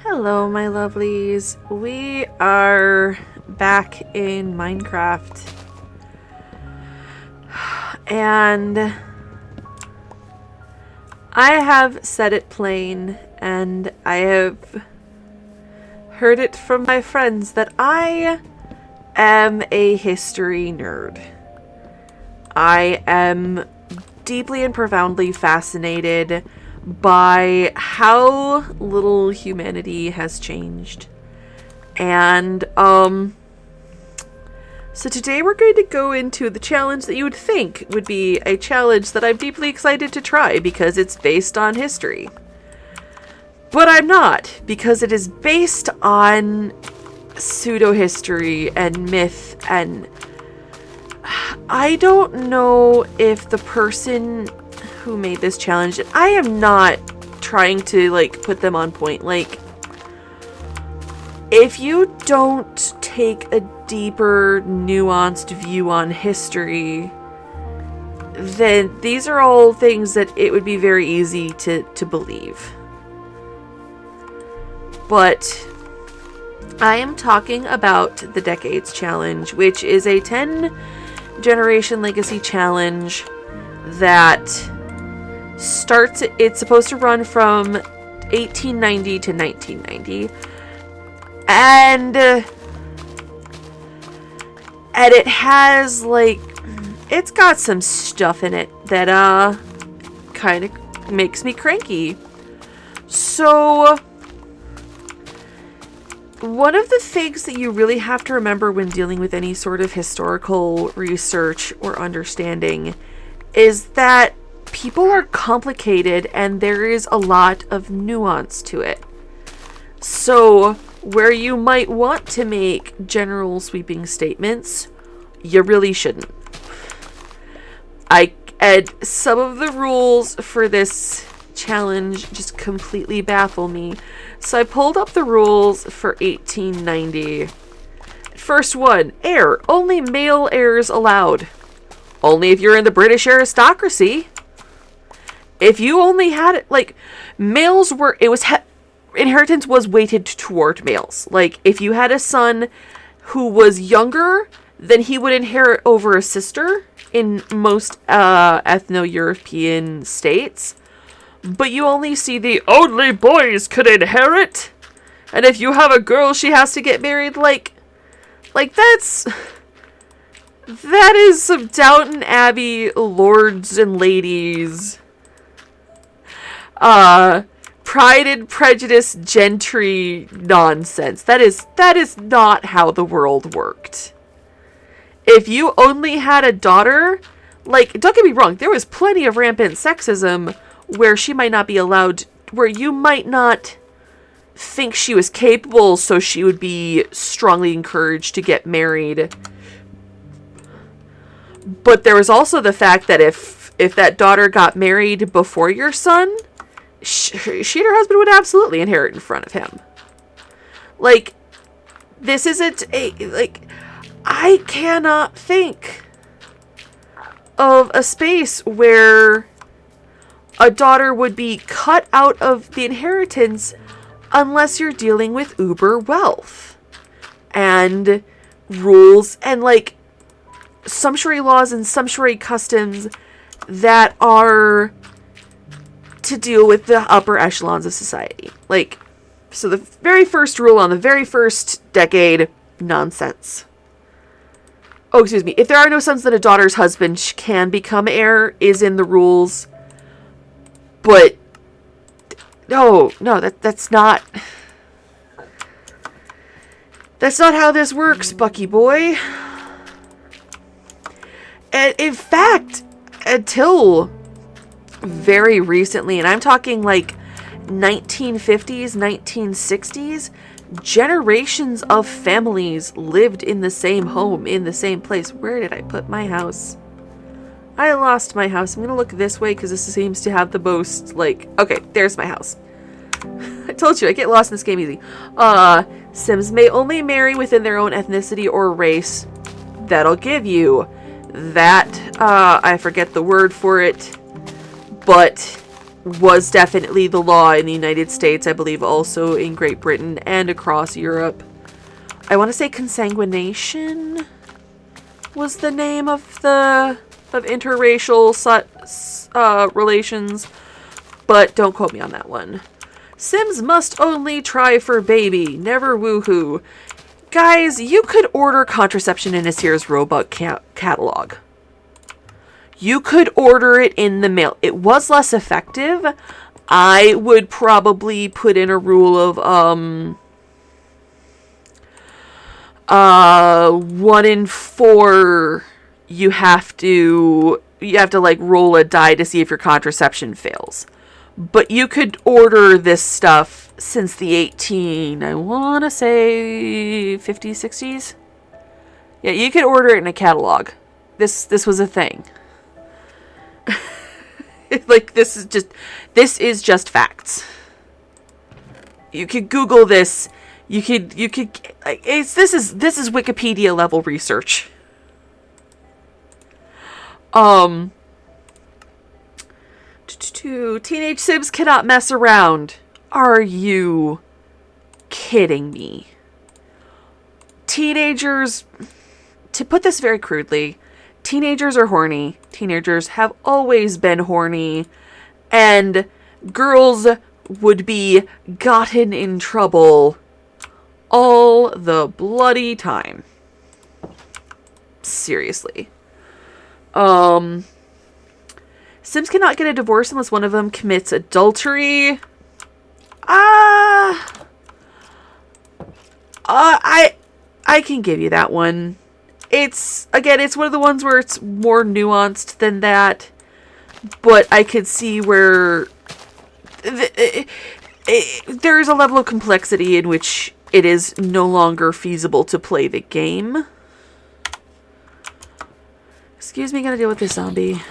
Hello, my lovelies. We are back in Minecraft. And I have said it plain, and I have heard it from my friends that I am a history nerd. I am deeply and profoundly fascinated by how little humanity has changed. And so today we're going to go into the challenge that you would think would be a challenge that I'm deeply excited to try because it's based on history. But I'm not, because it is based on pseudo-history and myth, and I don't know if the person who made this challenge, I am not trying to put them on point. If you don't take a deeper, nuanced view on history, then these are all things that it would be very easy to believe. But I am talking about the Decades Challenge, which is a 10-generation legacy challenge that it's supposed to run from 1890 to 1990. And it has, it's got some stuff in it that, kind of makes me cranky. So, one of the things that you really have to remember when dealing with any sort of historical research or understanding is that people are complicated and there is a lot of nuance to it. So, where you might want to make general sweeping statements, you really shouldn't. And some of the rules for this challenge just completely baffle me. So I pulled up the rules for 1890. First one, heir. Only male heirs allowed. Only if you're in the British aristocracy. If you only had it, males were, inheritance was weighted toward males. If you had a son who was younger, then he would inherit over a sister in most ethno-European states. But you only see the only boys could inherit. And if you have a girl, she has to get married. That is some Downton Abbey lords and ladies. Pride and Prejudice gentry nonsense. That is not how the world worked. If you only had a daughter, don't get me wrong, there was plenty of rampant sexism where she might not be allowed, where you might not think she was capable, so she would be strongly encouraged to get married. But there was also the fact that if that daughter got married before your son, she and her husband would absolutely inherit in front of him. This isn't I cannot think of a space where a daughter would be cut out of the inheritance unless you're dealing with uber wealth and rules and sumptuary laws and sumptuary customs that are to deal with the upper echelons of society. So the very first rule on the very first decade, nonsense. Oh, excuse me. If there are no sons, then a daughter's husband can become heir is in the rules. But no, that's not how this works, Bucky boy. And in fact, until very recently, and I'm talking 1950s, 1960s, generations of families lived in the same home, in the same place. Where did I put my house? I lost my house. I'm gonna look this way because this seems to have the most, okay, there's my house. I told you, I get lost in this game easy. Sims may only marry within their own ethnicity or race. That'll give you that, I forget the word for it, but was definitely the law in the United States, I believe also in Great Britain and across Europe. I want to say consanguination was the name of interracial relations, but don't quote me on that one. Sims must only try for baby, never woohoo. Guys, you could order contraception in a Sears Roebuck catalog. You could order it in the mail. It was less effective. I would probably put in a rule of 1 in 4 you have to like roll a die to see if your contraception fails. But you could order this stuff since the I want to say 50s, 60s. Yeah, you could order it in a catalog. This was a thing. Like, this is just facts. You could Google this. You could this is Wikipedia level research. Teenage Sims cannot mess around. Are you kidding me? Teenagers, to put this very crudely, teenagers are horny. Teenagers have always been horny. And girls would be gotten in trouble all the bloody time. Seriously. Sims cannot get a divorce unless one of them commits adultery. I can give you that one. It's one of the ones where it's more nuanced than that. But I could see where there's a level of complexity in which it is no longer feasible to play the game. Excuse me, gotta deal with this zombie.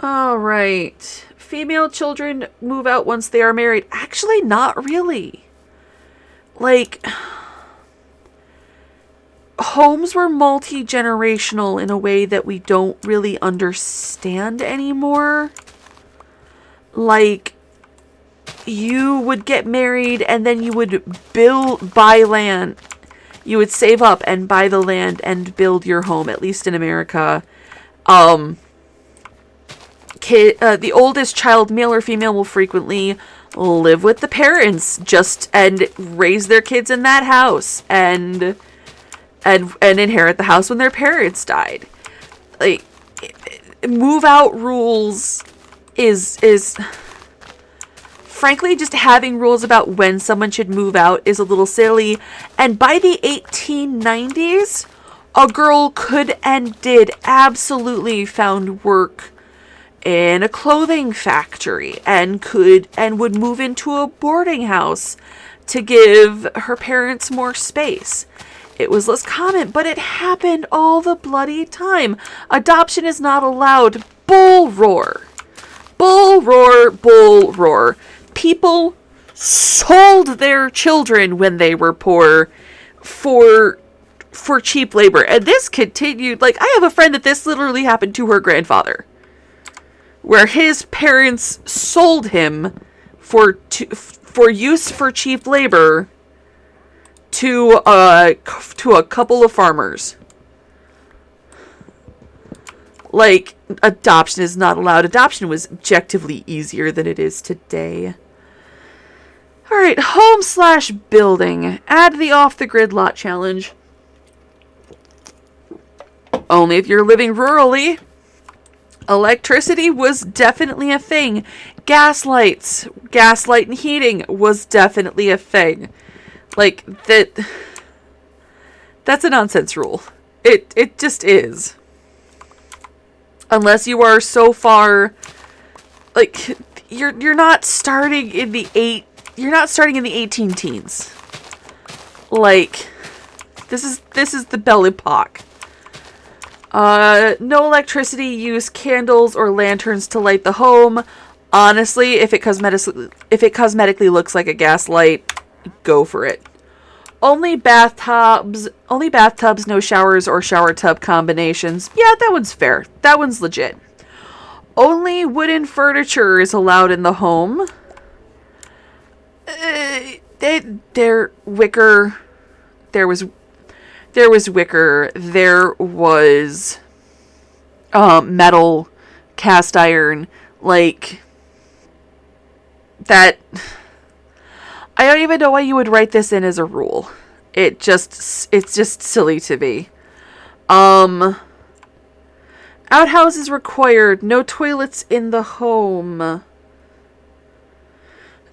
Alright. Female children move out once they are married. Actually, not really. Like, homes were multi-generational in a way that we don't really understand anymore. Like, you would get married and then you would buy land. You would save up and buy the land and build your home, at least in America. The oldest child, male or female, will frequently live with the parents and raise their kids in that house and inherit the house when their parents died. Like, move out rules is frankly, just having rules about when someone should move out is a little silly. And by the 1890s, a girl could and did absolutely found work in a clothing factory and would move into a boarding house to give her parents more space. It was less common, but it happened all the bloody time. Adoption is not allowed. Bull roar. Bull roar, bull roar. People sold their children when they were poor for cheap labor. And this continued. Like, I have a friend that this literally happened to her grandfather, where his parents sold him for use for cheap labor to a couple of farmers. Like, adoption is not allowed. Adoption was objectively easier than it is today. Alright, home/building. Add the off-the-grid lot challenge. Only if you're living rurally. Electricity was definitely a thing. Gaslight and heating was definitely a thing. Like, that's a nonsense rule. It just is. Unless you are so far, like, you're not starting in the 18 teens. Like, this is the Belle Epoque. No electricity, use candles or lanterns to light the home. Honestly, if it cosmetically looks like a gas light, go for it. Only bathtubs, no showers or shower tub combinations. Yeah, that one's fair. That one's legit. Only wooden furniture is allowed in the home. They're wicker. There was wicker. There was metal, cast iron, like that. I don't even know why you would write this in as a rule. It's just silly to me. Outhouses required. No toilets in the home.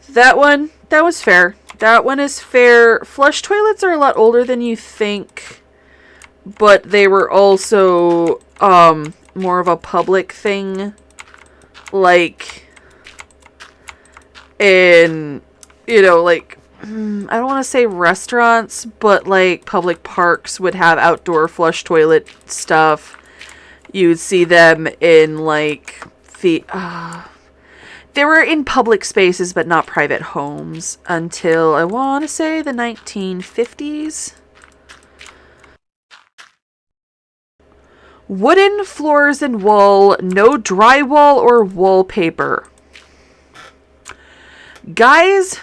That was fair. That one is fair. Flush toilets are a lot older than you think, but they were also more of a public thing, like in, like, I don't want to say restaurants, but like public parks would have outdoor flush toilet stuff. You'd see them in like they were in public spaces, but not private homes until, I want to say, the 1950s. Wooden floors and wall, no drywall or wallpaper. Guys,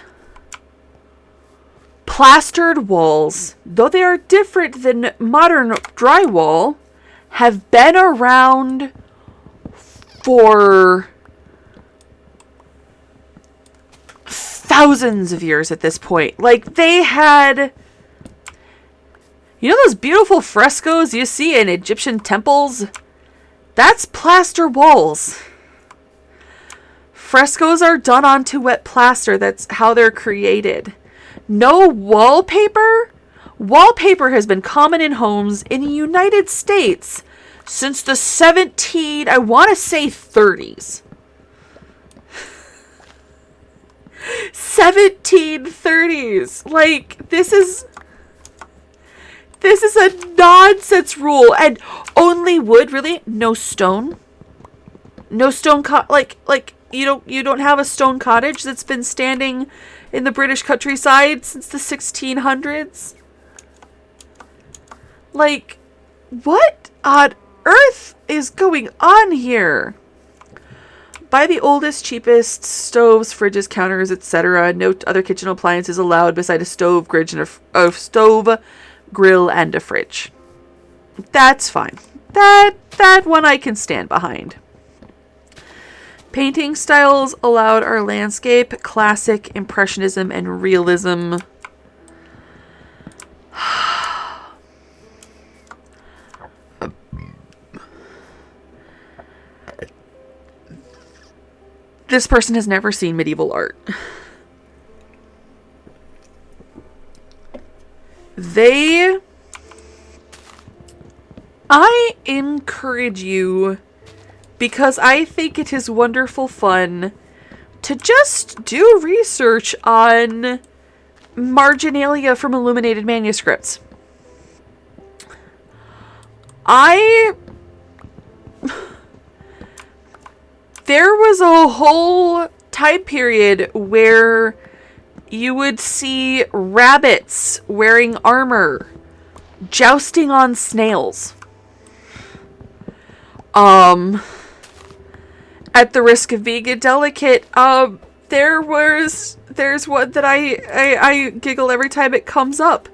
plastered walls, though they are different than modern drywall, have been around for thousands of years at this point. Like, they had, those beautiful frescoes you see in Egyptian temples? That's plaster walls. Frescoes are done onto wet plaster. That's how they're created. No wallpaper? Wallpaper has been common in homes in the United States since the 30s. 1730s. Like, this is a nonsense rule. And only wood, really? No stone? No stone like you don't have a stone cottage that's been standing in the British countryside since the 1600s? Like, what on earth is going on here? Buy the oldest, cheapest stoves, fridges, counters, etc. No other kitchen appliances allowed beside a stove, grill, and a fridge. That's fine. That one I can stand behind. Painting styles allowed are landscape, classic, impressionism, and realism. This person has never seen medieval art. I encourage you, because I think it is wonderful fun, to just do research on marginalia from illuminated manuscripts. There was a whole time period where you would see rabbits wearing armor, jousting on snails. At the risk of being indelicate, there's one that I giggle every time it comes up,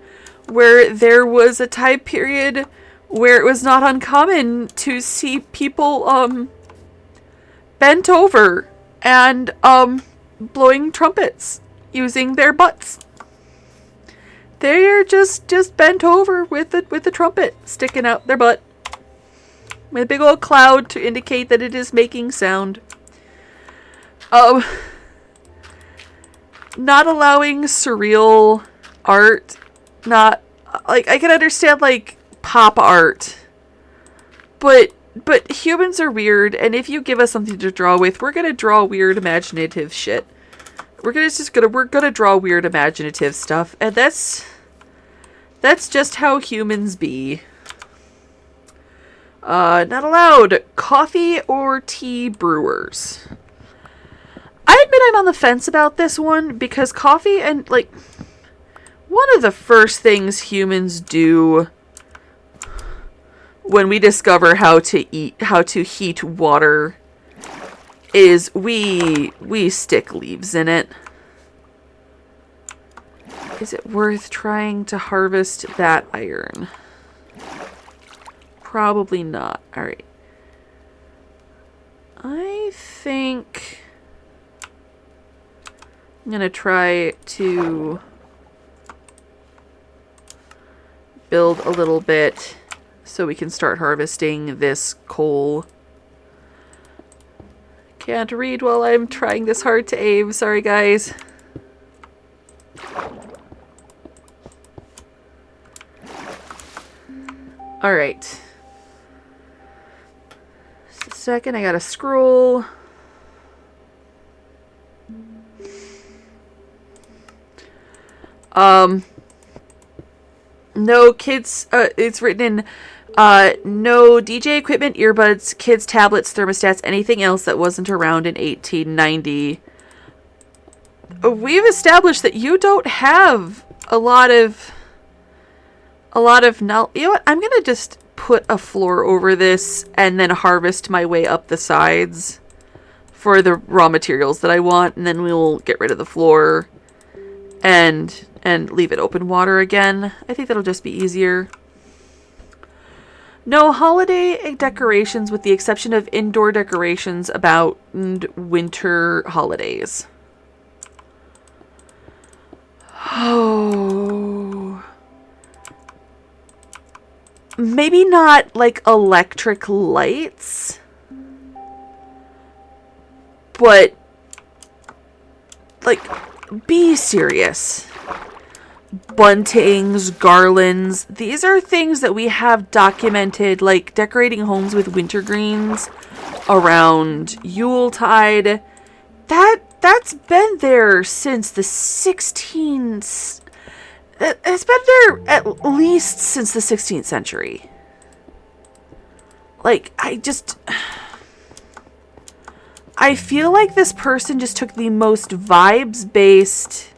where there was a time period where it was not uncommon to see people, bent over and blowing trumpets using their butts. They're just bent over with the trumpet sticking out their butt with a big old cloud to indicate that it is making sound. Not allowing surreal art. Not like, I can understand like pop art, but humans are weird, and if you give us something to draw with, we're gonna draw weird imaginative shit. We're gonna draw weird imaginative stuff, and that's just how humans be. Not allowed coffee or tea brewers. I admit I'm on the fence about this one, because coffee and, like, One of the first things humans do when we discover how to heat water is we stick leaves in it. Is it worth trying to harvest that iron? Probably not. Alright. I think I'm gonna try to build a little bit so we can start harvesting this coal. Can't read while I'm trying this hard to aim. Sorry, guys. Alright. Just a second, I gotta scroll. No kids, it's written in, no DJ equipment, earbuds, kids, tablets, thermostats, anything else that wasn't around in 1890. We've established that you don't have a lot of knowledge. You know what? I'm gonna just put a floor over this and then harvest my way up the sides for the raw materials that I want, and then we'll get rid of the floor and leave it open water again. I think that'll just be easier. No holiday decorations with the exception of indoor decorations about winter holidays. Oh. Maybe not like electric lights, but like be serious. Buntings, garlands, these are things that we have documented, like decorating homes with wintergreens around Yuletide. That's been there since the 16th. It's been there at least since the 16th century. Like, I feel like this person just took the most vibes-based,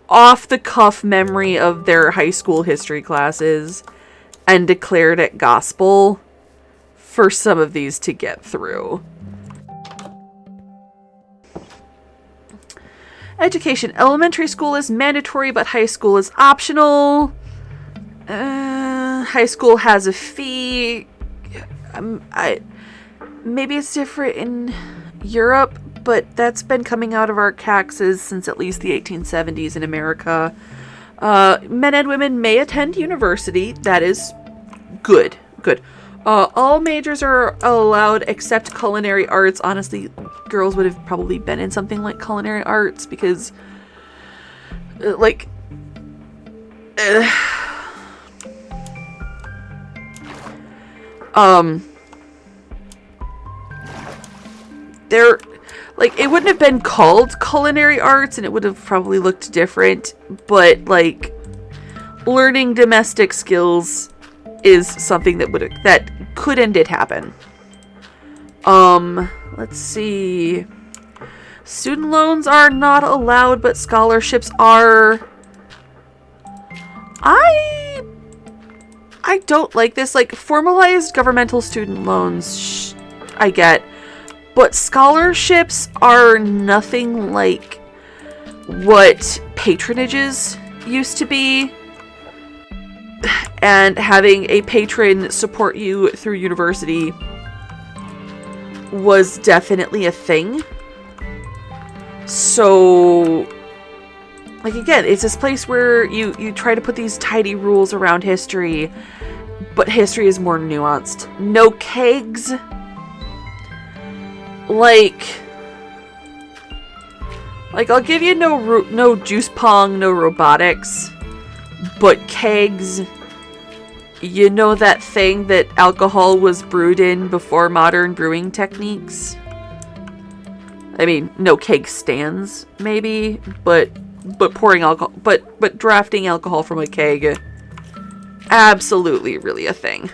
off-the-cuff memory of their high school history classes and declared it gospel for some of these to get through. Education. Elementary school is mandatory, but high school is optional. High school has a fee. Maybe it's different in Europe, but that's been coming out of our taxes since at least the 1870s in America. Men and women may attend university. That is good. Good. All majors are allowed except culinary arts. Honestly, girls would have probably been in something like culinary arts because, they're, like, it wouldn't have been called culinary arts and it would have probably looked different, but, like, learning domestic skills is something that could and did happen. Let's see. Student loans are not allowed, but scholarships are. I don't like this. Like, formalized governmental student loans, I get. But scholarships are nothing like what patronages used to be. And having a patron support you through university was definitely a thing. So, like, again, it's this place where you try to put these tidy rules around history, but history is more nuanced. No kegs. Like I'll give you no juice pong, no robotics, but kegs. You know that thing that alcohol was brewed in before modern brewing techniques? I mean, no keg stands, maybe, but pouring alcohol, but drafting alcohol from a keg, absolutely really a thing.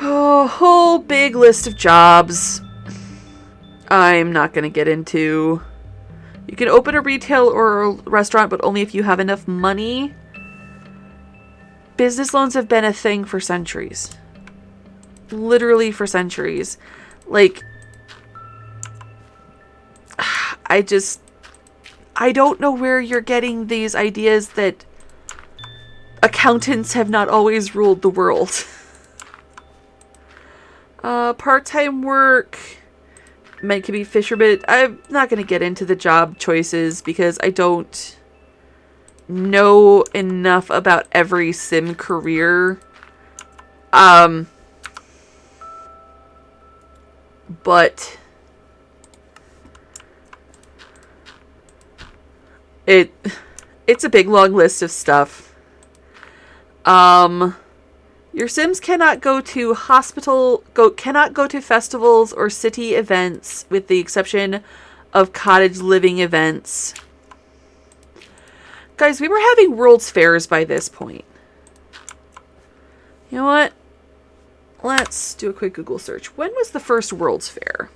Oh, whole big list of jobs. I'm not going to get into... You can open a retail or a restaurant, but only if you have enough money. Business loans have been a thing for centuries. Literally for centuries. Like, I don't know where you're getting these ideas that accountants have not always ruled the world. Part-time work. Men can be fishermen. I'm not going to get into the job choices because I don't know enough about every sim career. But it's a big long list of stuff. Your Sims cannot go to festivals or city events with the exception of cottage living events. Guys, we were having World's Fairs by this point. You know what? Let's do a quick Google search. When was the first World's Fair?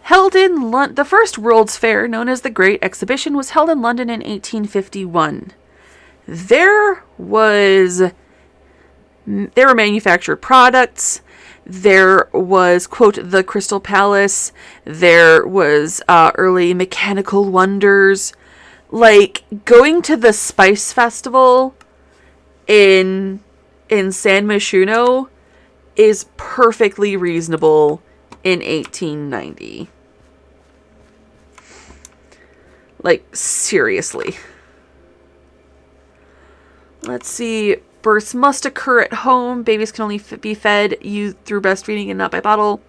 Held in London, the first World's Fair, known as the Great Exhibition, was held in London in 1851. There were manufactured products. There was, quote, the Crystal Palace. There was early mechanical wonders. Like, going to the Spice Festival in San Myshuno is perfectly reasonable in 1890. Like, seriously. Let's see. Births must occur at home. Babies can only be fed through breastfeeding and not by bottle.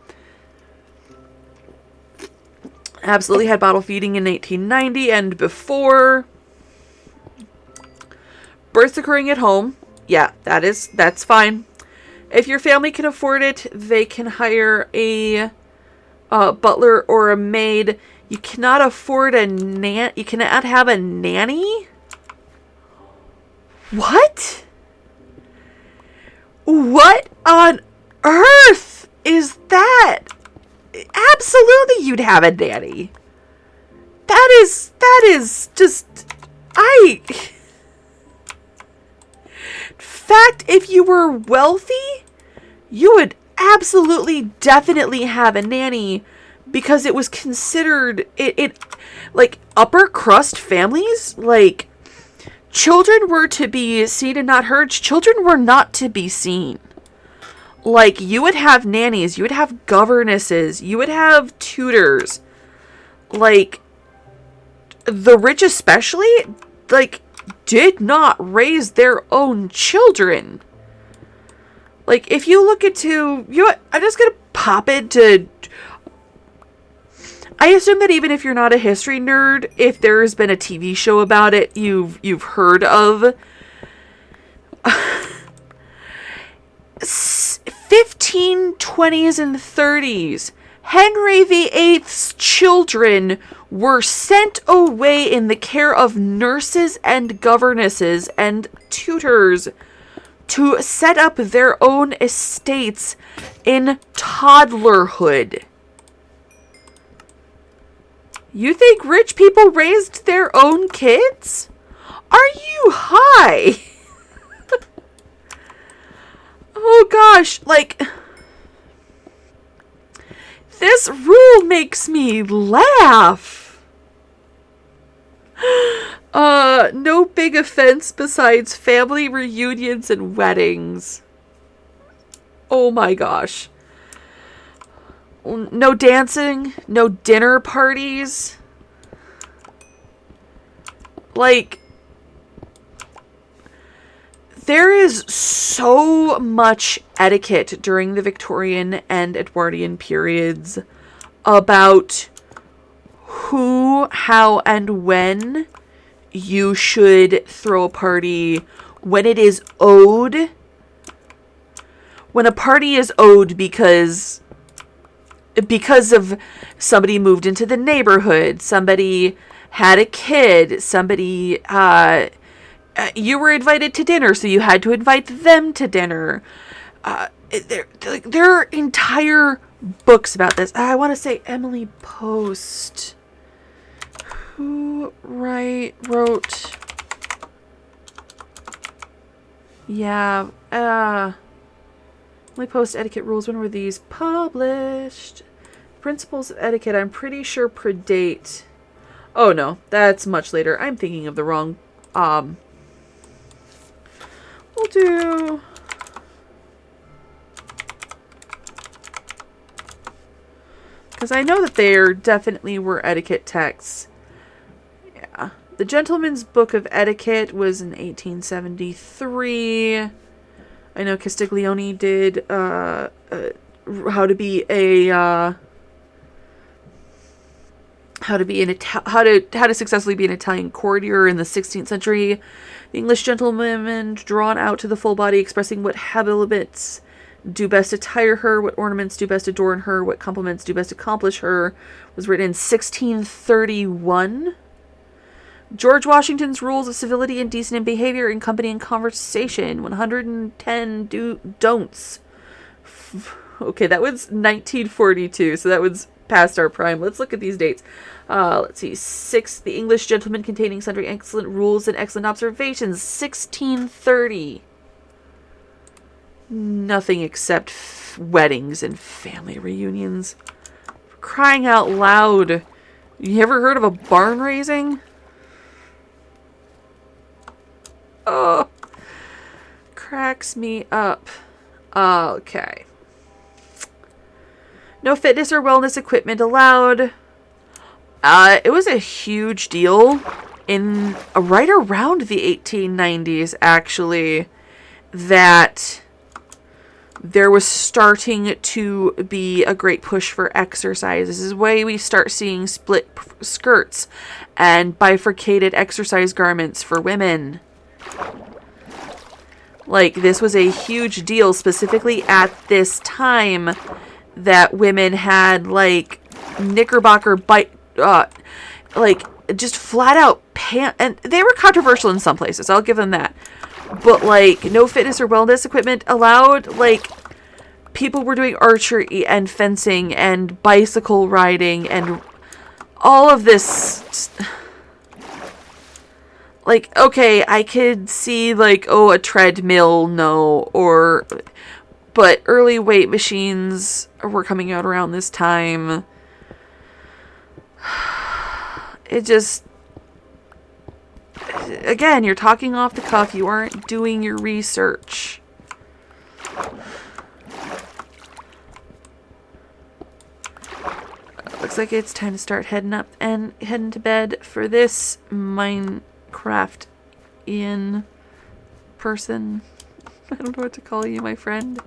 Absolutely had bottle feeding in 1890 and before. Births occurring at home. Yeah, that's fine. If your family can afford it, they can hire a butler or a maid. You cannot afford you cannot have a nanny? What? What on earth is that? Absolutely you'd have a nanny. That is just... In fact, if you were wealthy, you would absolutely definitely have a nanny because it was considered... like, upper crust families, like... Children were to be seen and not heard. Children were not to be seen. Like, you would have nannies. You would have governesses. You would have tutors. Like, the rich especially, like, did not raise their own children. Like, if you look into... You know what? I'm just gonna pop into... I assume that even if you're not a history nerd, if there's been a TV show about it, you've heard of 1520s and 30s. Henry VIII's children were sent away in the care of nurses and governesses and tutors to set up their own estates in toddlerhood. You think rich people raised their own kids? Are you high? Oh gosh, like... This rule makes me laugh. No big offense besides family reunions and weddings. Oh my gosh. No dancing, no dinner parties. Like, there is so much etiquette during the Victorian and Edwardian periods about who, how, and when you should throw a party, when it is owed. When a party is owed because of somebody moved into the neighborhood, somebody had a kid, somebody, you were invited to dinner, so you had to invite them to dinner. There are entire books about this. I want to say Emily Post. Who wrote? Yeah, Emily Post etiquette rules. When were these published? Principles of etiquette, I'm pretty sure predate. Oh no, that's much later. I'm thinking of the wrong. We'll do. Because I know that there definitely were etiquette texts. Yeah. The Gentleman's Book of Etiquette was in 1873. I know Castiglione did how to be how to successfully be an Italian courtier in the 16th century. The English gentleman drawn out to the full body, expressing what habiliments do best attire her, what ornaments do best adorn her, what compliments do best accomplish her, was written in 1631. George Washington's Rules of Civility and Decent Behavior in Company and Conversation, 110 don'ts. Okay, that was 1942, so that was past our prime. Let's look at these dates. Let's see. 6. The English Gentleman containing sundry excellent rules and excellent observations, 1630. Nothing except weddings and family reunions. For crying out loud. You ever heard of a barn raising? Oh, cracks me up. Okay. No fitness or wellness equipment allowed. It was a huge deal in right around the 1890s, actually, that there was starting to be a great push for exercise. This is why we start seeing split skirts and bifurcated exercise garments for women. Like, this was a huge deal, specifically at this time, that women had, like, knickerbocker like, just flat out pants. And they were controversial in some places, I'll give them that. But, like, no fitness or wellness equipment allowed. Like, people were doing archery and fencing and bicycle riding and all of this. Like, okay, I could see, like, oh, a treadmill, no. But early weight machines were coming out around this time. It just... Again, you're talking off the cuff. You aren't doing your research. Looks like it's time to start heading up and heading to bed for this Minecraft in person. I don't know what to call you, my friend.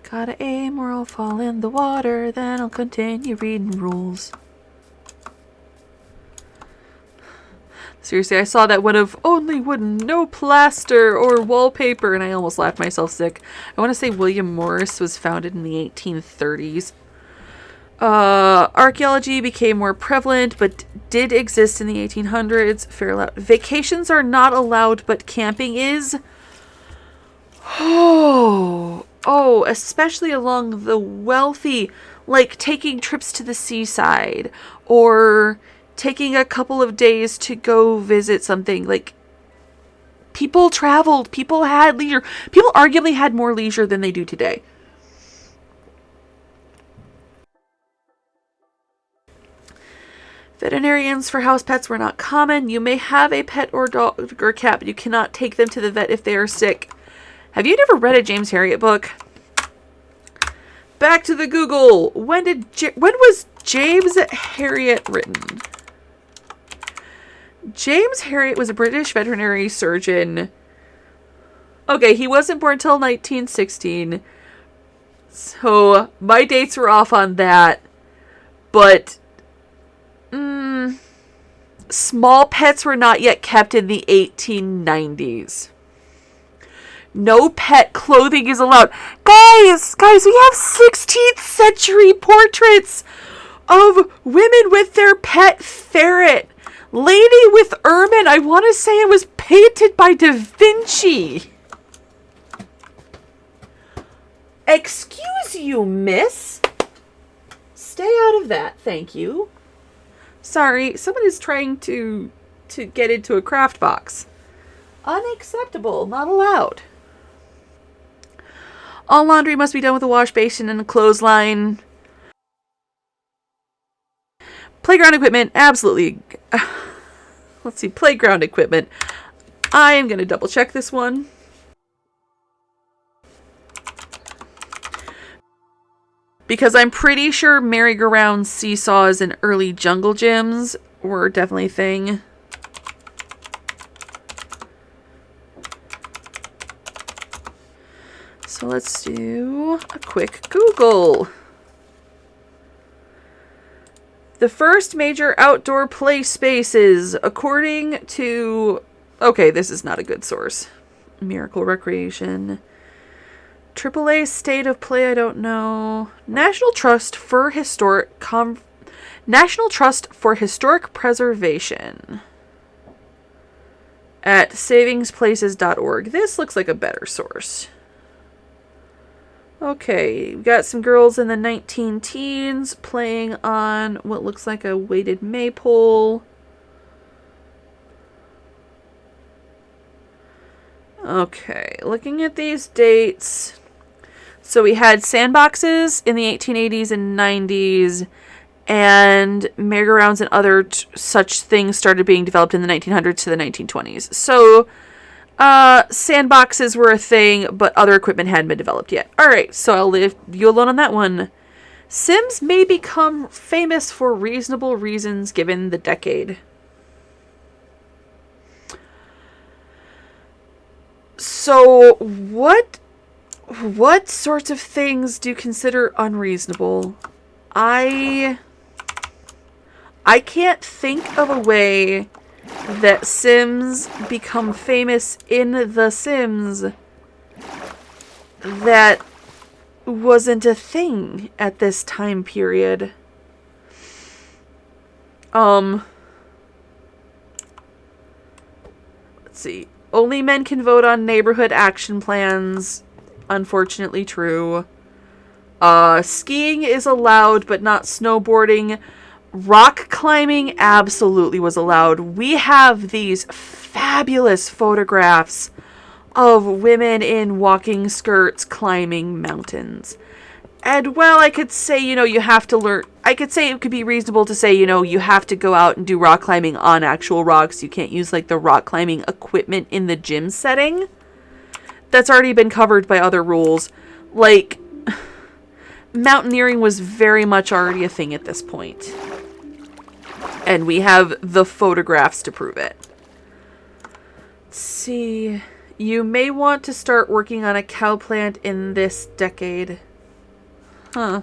Gotta aim or I'll fall in the water, then I'll continue reading rules. Seriously, I saw that one of only wooden, no plaster or wallpaper, and I almost laughed myself sick. I want to say William Morris was founded in the 1830s. Archaeology became more prevalent, but did exist in the 1800s. Vacations are not allowed, but camping is. Oh, especially along the wealthy, like taking trips to the seaside or taking a couple of days to go visit something. Like, people traveled, people had leisure. People arguably had more leisure than they do today. Veterinarians for house pets were not common. You may have a pet or dog or cat, but you cannot take them to the vet if they are sick. Have you never read a James Herriot book? Back to the Google. When was James Herriot written? James Herriot was a British veterinary surgeon. Okay, he wasn't born until 1916. So my dates were off on that. But small pets were not yet kept in the 1890s. No pet clothing is allowed. Guys, we have 16th century portraits of women with their pet ferret. Lady with ermine. I want to say it was painted by Da Vinci. Excuse you, miss. Stay out of that, thank you. Sorry, someone is trying to get into a craft box. Unacceptable, not allowed. All laundry must be done with a wash basin and a clothesline. Playground equipment, absolutely. Let's see, playground equipment. I am going to double check this one. Because I'm pretty sure merry-go-rounds, seesaws, and early jungle gyms were definitely a thing. So let's do a quick Google. The first major outdoor play spaces, according to... Okay, this is not a good source. Miracle Recreation. AAA State of Play, I don't know. National Trust for Historic Preservation. At savingsplaces.org. This looks like a better source. Okay, we got some girls in the 19 teens playing on what looks like a weighted maypole. Okay, looking at these dates. So we had sandboxes in the 1880s and 90s, and merry-go-rounds and other such things started being developed in the 1900s to the 1920s. So sandboxes were a thing, but other equipment hadn't been developed yet. Alright, so I'll leave you alone on that one. Sims may become famous for reasonable reasons given the decade. So, what sorts of things do you consider unreasonable? I can't think of a way that Sims become famous in The Sims that wasn't a thing at this time period. Let's see. Only men can vote on neighborhood action plans. Unfortunately true. Skiing is allowed, but not snowboarding. Rock climbing absolutely was allowed. We have these fabulous photographs of women in walking skirts climbing mountains. And well, I could say, you have to learn. I could say it could be reasonable to say, you have to go out and do rock climbing on actual rocks. You can't use the rock climbing equipment in the gym setting. That's already been covered by other rules. Mountaineering was very much already a thing at this point. And we have the photographs to prove it. Let's see. You may want to start working on a cow plant in this decade. Huh.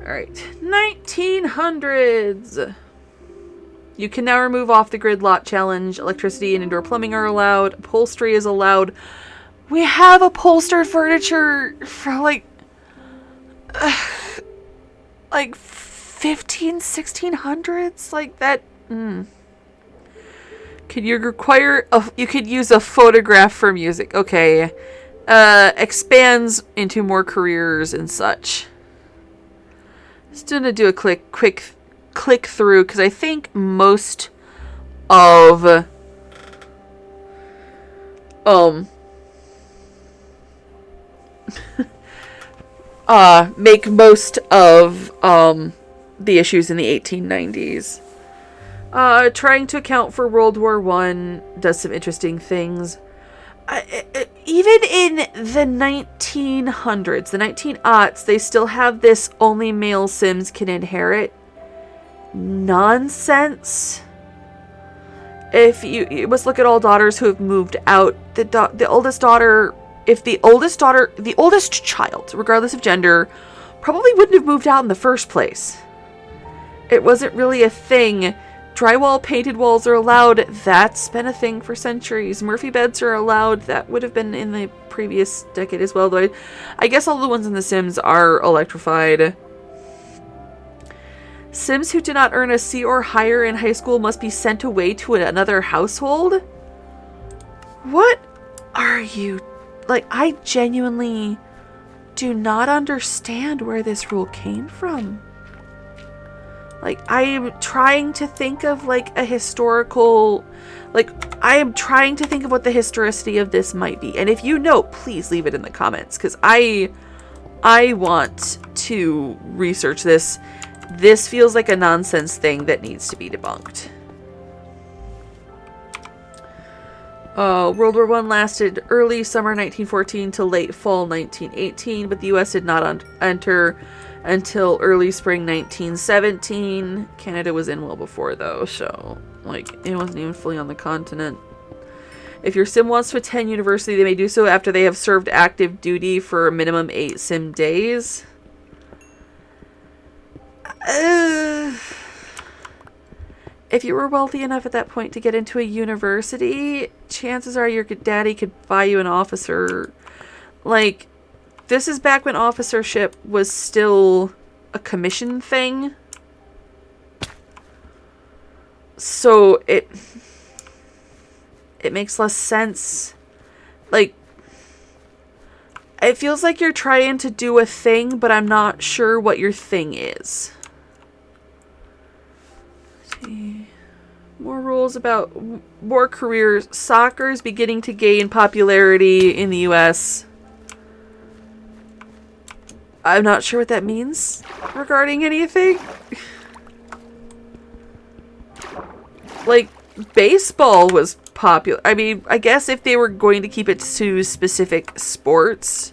Alright. 1900s. You can now remove off-the-grid lot challenge. Electricity and indoor plumbing are allowed. Upholstery is allowed. We have upholstered furniture for 1600s? Like that. Could you require you could use a photograph for music. Okay. Expands into more careers and such. Just gonna do a quick click through because I think most of make most of the issues in the 1890s. Trying to account for World War I does some interesting things. Even in the 1900s, the 1900s, they still have this only male Sims can inherit nonsense. If you must look at all daughters who have moved out, the oldest daughter, the oldest child, regardless of gender, probably wouldn't have moved out in the first place. It wasn't really a thing Drywall painted walls are allowed. That's been a thing for centuries. Murphy beds are allowed. That would have been in the previous decade as well, though I guess all the ones in The Sims are electrified. Sims who do not earn a C or higher in high school must be sent away to another household? What are you... Like, I genuinely do not understand where this rule came from. Like, I am trying to think of, like, a historical... Like, I am trying to think of what the historicity of this might be. And if you know, please leave it in the comments. Because I want to research this. This feels like a nonsense thing that needs to be debunked. World War I lasted early summer 1914 to late fall 1918, but the U.S. did not enter until early spring 1917. Canada was in well before, though, so, like, it wasn't even fully on the continent. If your sim wants to attend university, they may do so after they have served active duty for a minimum 8 sim days. If you were wealthy enough at that point to get into a university, chances are your daddy could buy you an officer. Like, this is back when officership was still a commission thing. So it makes less sense. Like, it feels like you're trying to do a thing, but I'm not sure what your thing is. More rules about war careers. Soccer is beginning to gain popularity in the US. I'm not sure what that means regarding anything. Like, baseball was popular. I mean, I guess if they were going to keep it to specific sports,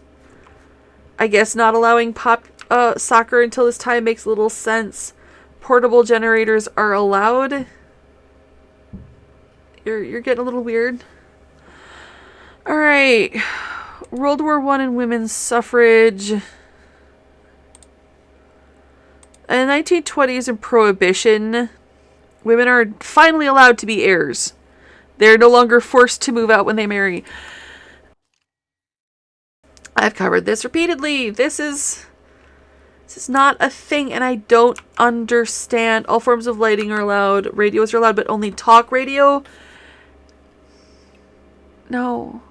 I guess not allowing soccer until this time makes little sense. Portable generators are allowed. You're getting a little weird. Alright. World War I and women's suffrage. In the 1920s and Prohibition, women are finally allowed to be heirs. They're no longer forced to move out when they marry. I've covered this repeatedly. This is not a thing, and I don't understand. All forms of lighting are allowed. Radios are allowed, but only talk radio. No.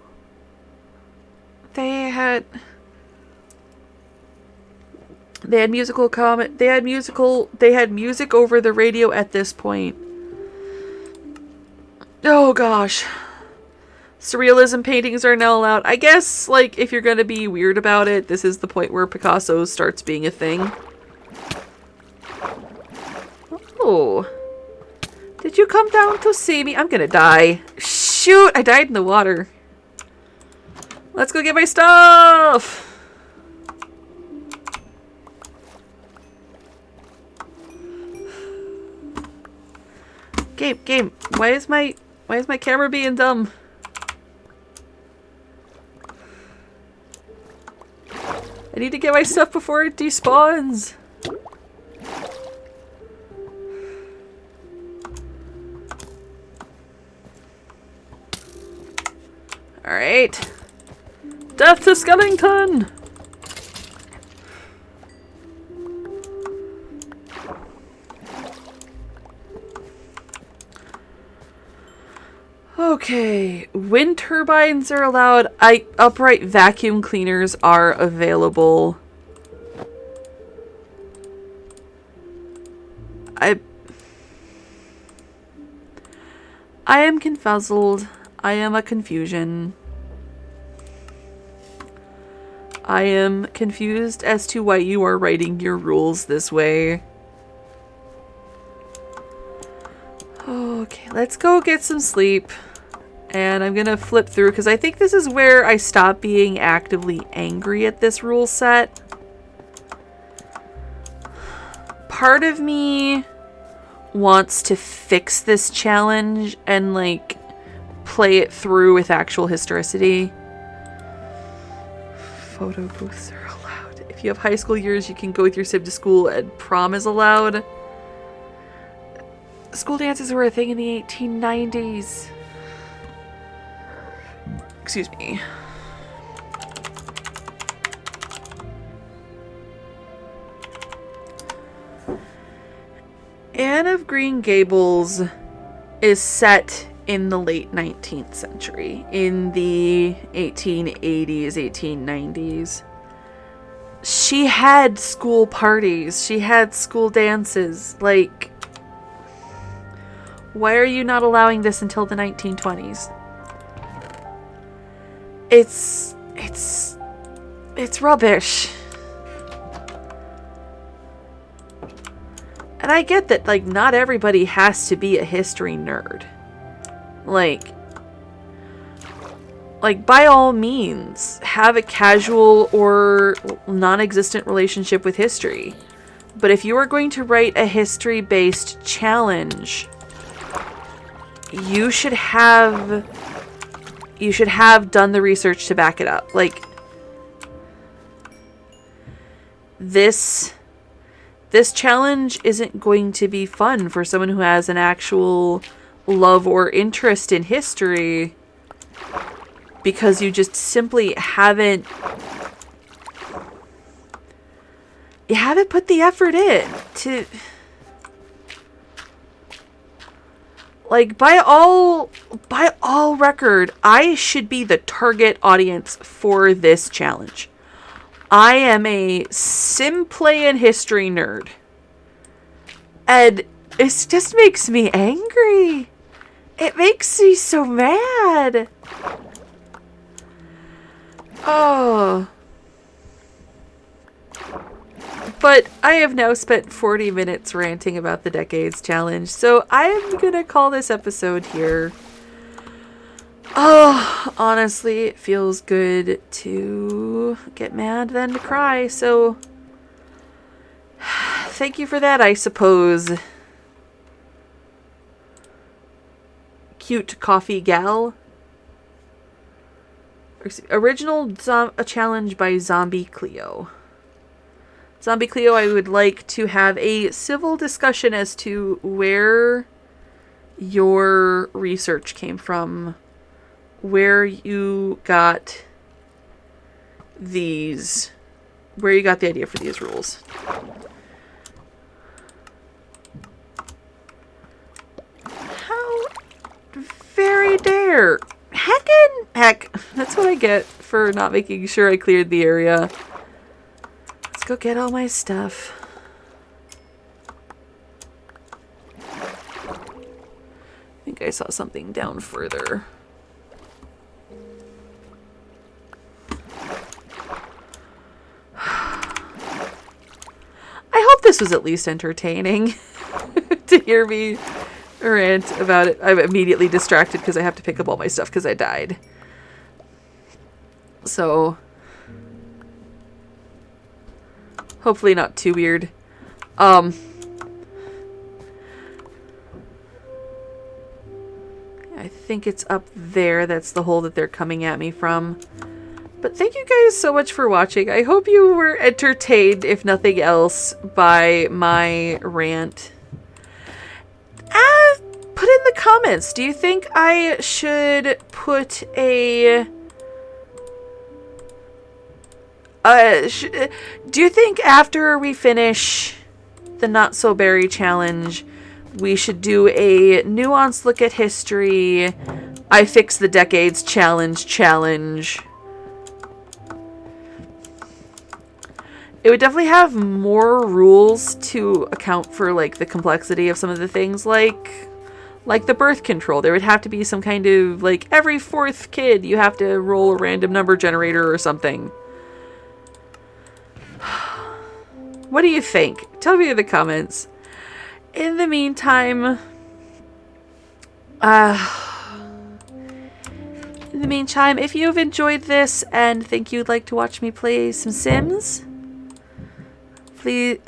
They had musical comment. They had music over the radio at this point. Oh gosh. Surrealism paintings are now allowed. I guess, like, if you're gonna be weird about it, this is the point where Picasso starts being a thing. Oh. Did you come down to see me? I'm gonna die. Shoot! I died in the water. Let's go get my stuff! Game. Why is my camera being dumb? I need to get my stuff before it despawns. Alright. Death to Skellington! Okay, wind turbines are allowed. Upright vacuum cleaners are available. I am confuzzled. I am a confusion. I am confused as to why you are writing your rules this way. Okay, let's go get some sleep. And I'm gonna flip through, because I think this is where I stop being actively angry at this rule set. Part of me wants to fix this challenge and, like, play it through with actual historicity. Photo booths are allowed. If you have high school years, you can go with your sim to school, and prom is allowed. School dances were a thing in the 1890s. Excuse me. Anne of Green Gables is set in the late 19th century, in the 1880s, 1890s. She had school parties. She had school dances. Like, why are you not allowing this until the 1920s? It's rubbish. And I get that, like, not everybody has to be a history nerd. Like, by all means, have a casual or non-existent relationship with history. But if you are going to write a history-based challenge, you should have done the research to back it up. Like, this challenge isn't going to be fun for someone who has an actual love or interest in history, because you just simply haven't put the effort in to, like, by all record, I should be the target audience for this challenge. I am a Simplayan history nerd. And it just makes me angry. It makes me so mad. Oh. But I have now spent 40 minutes ranting about the Decades Challenge, so I'm gonna call this episode here. Oh, honestly, it feels good to get mad than to cry, so thank you for that, I suppose. Cute coffee gal. Original a challenge by Zombie Cleo. Zombie Cleo, I would like to have a civil discussion as to where your research came from, where you got the idea for these rules. How very dare. Heck, that's what I get for not making sure I cleared the area. Let's go get all my stuff. I think I saw something down further. I hope this was at least entertaining to hear me rant about it. I'm immediately distracted because I have to pick up all my stuff because I died. So, hopefully not too weird. I think it's up there. That's the hole that they're coming at me from. But thank you guys so much for watching. I hope you were entertained, if nothing else, by my rant. Put in the comments. Do you think I should put a... do you think after we finish the Not So Berry challenge, we should do a nuanced look at history, I fix the Decades challenge? It would definitely have more rules to account for, like, the complexity of some of the things, like the birth control. There would have to be some kind of, like, every fourth kid you have to roll a random number generator or something. What do you think? Tell me in the comments. In the meantime, if you've enjoyed this and think you'd like to watch me play some Sims, please...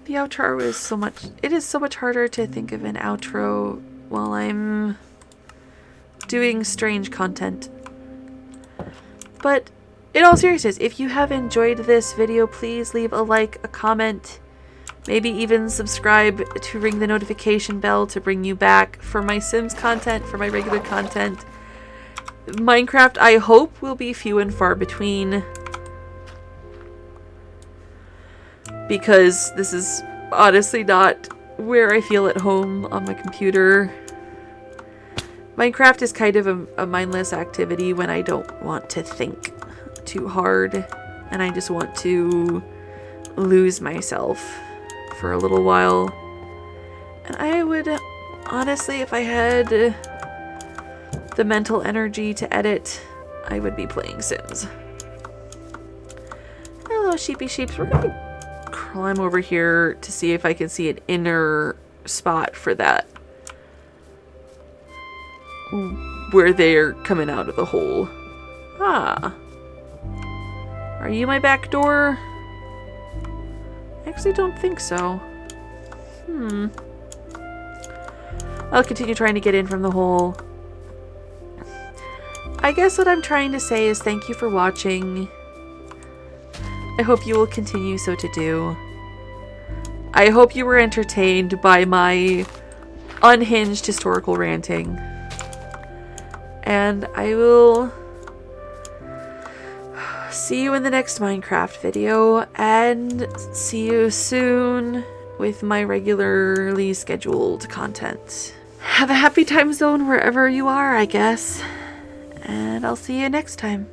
The outro is so much... It is so much harder to think of an outro while I'm doing strange content. But in all seriousness, if you have enjoyed this video, please leave a like, a comment, Maybe even subscribe to ring the notification bell to bring you back for my Sims content, for my regular content. Minecraft, I hope, will be few and far between. Because this is honestly not where I feel at home on my computer. Minecraft is kind of a mindless activity when I don't want to think too hard. And I just want to lose myself for a little while. And I would honestly, if I had the mental energy to edit, I would be playing Sims. Hello, sheepy sheeps. We're gonna climb over here to see if I can see an inner spot for that, where they're coming out of the hole. Ah. Are you my back door? I actually don't think so. I'll continue trying to get in from the hole. I guess what I'm trying to say is thank you for watching. I hope you will continue so to do. I hope you were entertained by my unhinged historical ranting. And I will see you in the next Minecraft video, and see you soon with my regularly scheduled content. Have a happy time zone wherever you are, I guess. And I'll see you next time.